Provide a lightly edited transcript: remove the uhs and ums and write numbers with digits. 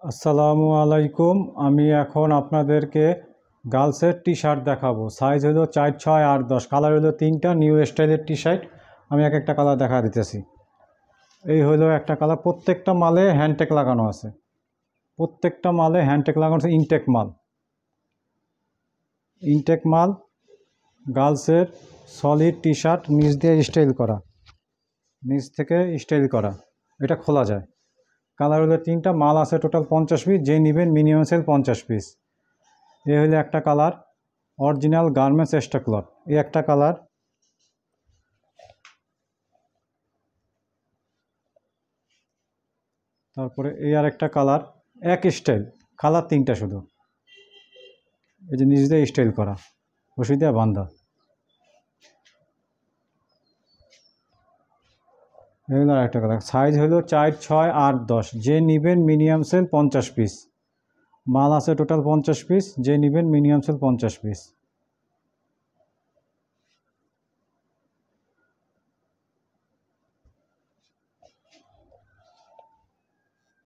আসসালামু আলাইকুম। আমি এখন আপনাদেরকে গার্লসের টি শার্ট দেখাবো। সাইজ হলো 4, 6, 8, 10। কালার হলো 3টা। নিউ স্টাইলের টি শার্ট আমি এক একটা কালার দেখা দিতেছি। এই হলো একটা কালার। প্রত্যেকটা মালে হ্যান্ডটেক লাগানো আছে। প্রত্যেকটা মালে হ্যান্ডটেক লাগানো আছে। ইনটেক মাল গার্লসের সলিড টি শার্ট, নিচ দিয়ে স্টাইল করা, নিচ থেকে স্টাইল করা। এটা খোলা যায়। কালার হলো 3টা। মাল আছে টোটাল 50 পিস। যে নেবেন মিনিমাম সেল 50 পিস। এই হলো একটা colour, original garments extra cloth. এই একটা কালার। তারপরে এই আর একটা কালার, এক স্টাইল। কালার 3টা শুধু। এই যে নিচ দিয়ে স্টাইল করা, বসি দিয়ে বান্ধা। এই হলো আর একটা কালার। সাইজ হলো 4, 6, 8, 10। যে নেবেন মিনিমাম সেল 50 পিস। মাল আছে টোটাল 50 পিস। যে নেবেন মিনিমাম সেল 50 পিস।